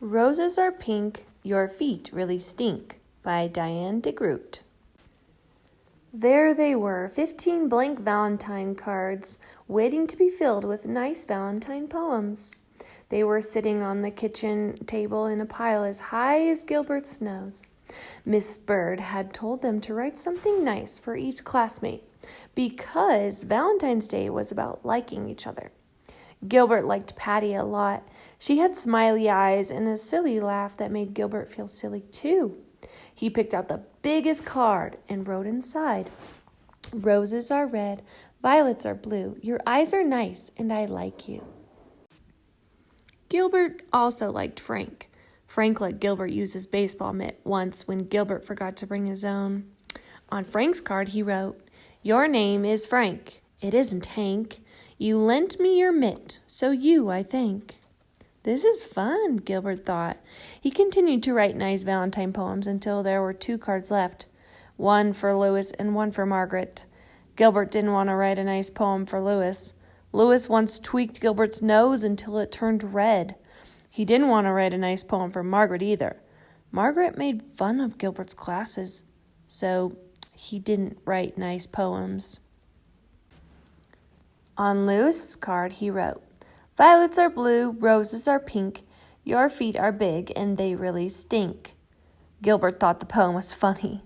Roses are pink, your feet really stink, by Diane DeGroot. There they were, 15 blank Valentine cards, waiting to be filled with nice Valentine poems. They were sitting on the kitchen table in a pile as high as Gilbert's nose. Miss Bird had told them to write something nice for each classmate, because Valentine's Day was about liking each other. Gilbert liked Patty a lot. She had smiley eyes and a silly laugh that made Gilbert feel silly too. He picked out the biggest card and wrote inside, "Roses are red, violets are blue. Your eyes are nice, and I like you." Gilbert also liked Frank. Frank let Gilbert use his baseball mitt once when Gilbert forgot to bring his own. On Frank's card he wrote, "Your name is Frank. It isn't Hank. You lent me your mitt, so you I thank." This is fun, Gilbert thought. He continued to write nice Valentine poems until there were 2 cards left, one for Louis and one for Margaret. Gilbert didn't want to write a nice poem for Louis. Louis once tweaked Gilbert's nose until it turned red. He didn't want to write a nice poem for Margaret either. Margaret made fun of Gilbert's classes, so he didn't write nice poems. On Louis's card he wrote, "Violets are blue, roses are pink, your feet are big and they really stink." Gilbert thought the poem was funny,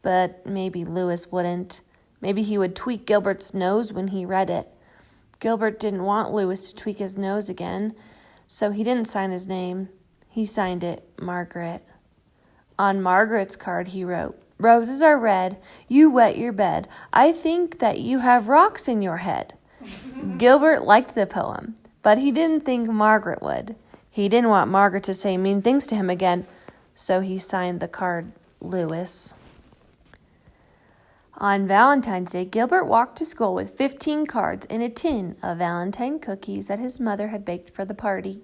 but maybe Louis wouldn't. Maybe he would tweak Gilbert's nose when he read it. Gilbert didn't want Louis to tweak his nose again, so he didn't sign his name. He signed it Margaret. On Margaret's card he wrote, "Roses are red, you wet your bed. I think that you have rocks in your head." Gilbert liked the poem, but he didn't think Margaret would. He didn't want Margaret to say mean things to him again, so he signed the card Louis. On Valentine's Day, Gilbert walked to school with 15 cards and a tin of Valentine cookies that his mother had baked for the party.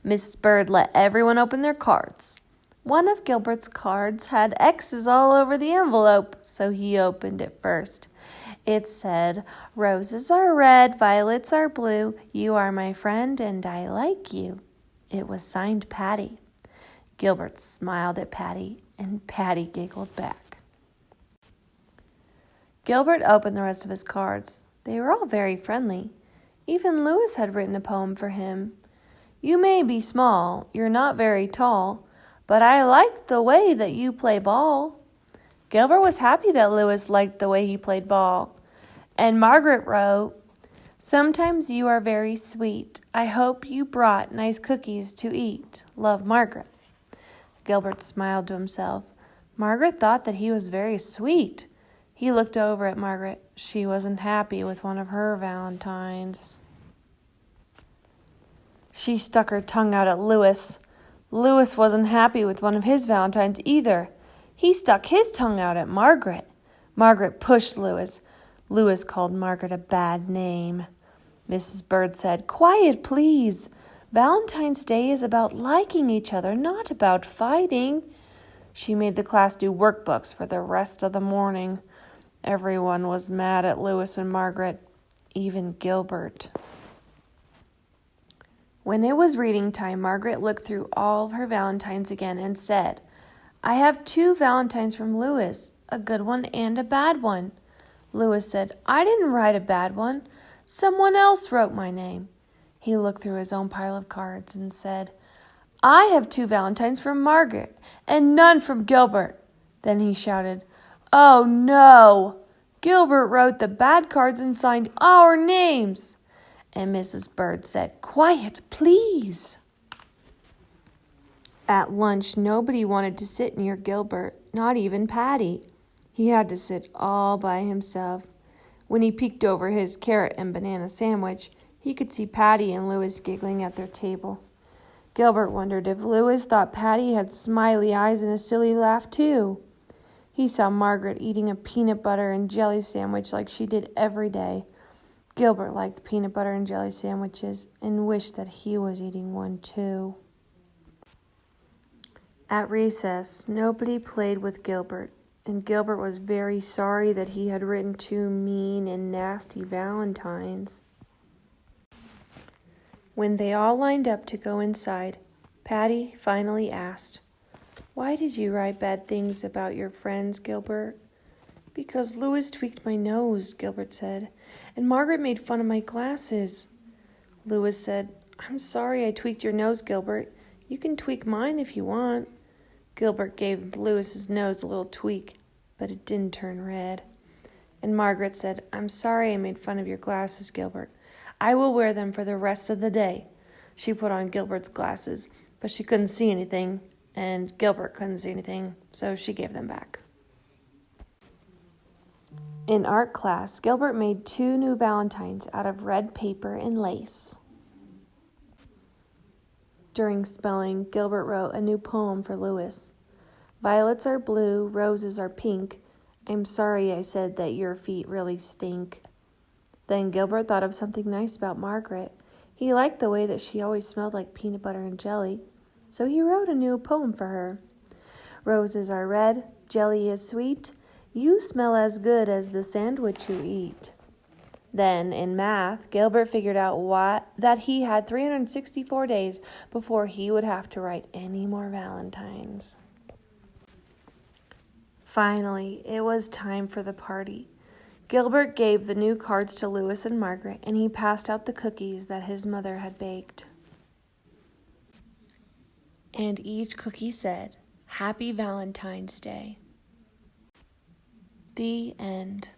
Miss Bird let everyone open their cards. One of Gilbert's cards had X's all over the envelope, so he opened it first. It said, "Roses are red, violets are blue. You are my friend and I like you." It was signed Patty. Gilbert smiled at Patty, and Patty giggled back. Gilbert opened the rest of his cards. They were all very friendly. Even Louis had written a poem for him. "You may be small, you're not very tall, but I like the way that you play ball." Gilbert was happy that Louis liked the way he played ball. And Margaret wrote, "Sometimes you are very sweet. I hope you brought nice cookies to eat. Love, Margaret." Gilbert smiled to himself. Margaret thought that he was very sweet. He looked over at Margaret. She wasn't happy with one of her Valentines. She stuck her tongue out at Louis. Louis wasn't happy with one of his Valentines either. He stuck his tongue out at Margaret. Margaret pushed Louis. Louis called Margaret a bad name. Mrs. Bird said, "Quiet, please. Valentine's Day is about liking each other, not about fighting." She made the class do workbooks for the rest of the morning. Everyone was mad at Louis and Margaret, even Gilbert. When it was reading time, Margaret looked through all of her Valentines again and said, "I have 2 Valentines from Louis, a good one and a bad one." Louis said, "I didn't write a bad one. Someone else wrote my name." He looked through his own pile of cards and said, "I have 2 Valentines from Margaret and none from Gilbert." Then he shouted, "Oh no! Gilbert wrote the bad cards and signed our names." And Mrs. Bird said, "Quiet, please." At lunch, nobody wanted to sit near Gilbert, not even Patty. He had to sit all by himself. When he peeked over his carrot and banana sandwich, he could see Patty and Louis giggling at their table. Gilbert wondered if Louis thought Patty had smiley eyes and a silly laugh too. He saw Margaret eating a peanut butter and jelly sandwich like she did every day. Gilbert liked peanut butter and jelly sandwiches and wished that he was eating one too. At recess, nobody played with Gilbert, and Gilbert was very sorry that he had written 2 mean and nasty Valentines. When they all lined up to go inside, Patty finally asked, "Why did you write bad things about your friends, Gilbert?" "Because Louis tweaked my nose," Gilbert said, "and Margaret made fun of my glasses." Louis said, "I'm sorry I tweaked your nose, Gilbert. You can tweak mine if you want." Gilbert gave Louis's nose a little tweak, but it didn't turn red. And Margaret said, "I'm sorry I made fun of your glasses, Gilbert. I will wear them for the rest of the day." She put on Gilbert's glasses, but she couldn't see anything, and Gilbert couldn't see anything, so she gave them back. In art class, Gilbert made 2 new valentines out of red paper and lace. During spelling, Gilbert wrote a new poem for Louis. "Violets are blue, roses are pink. I'm sorry I said that your feet really stink." Then Gilbert thought of something nice about Margaret. He liked the way that she always smelled like peanut butter and jelly, so he wrote a new poem for her. "Roses are red, jelly is sweet. You smell as good as the sandwich you eat." Then, in math, Gilbert figured out that he had 364 days before he would have to write any more valentines. Finally, it was time for the party. Gilbert gave the new cards to Louis and Margaret, and he passed out the cookies that his mother had baked. And each cookie said, "Happy Valentine's Day." The end.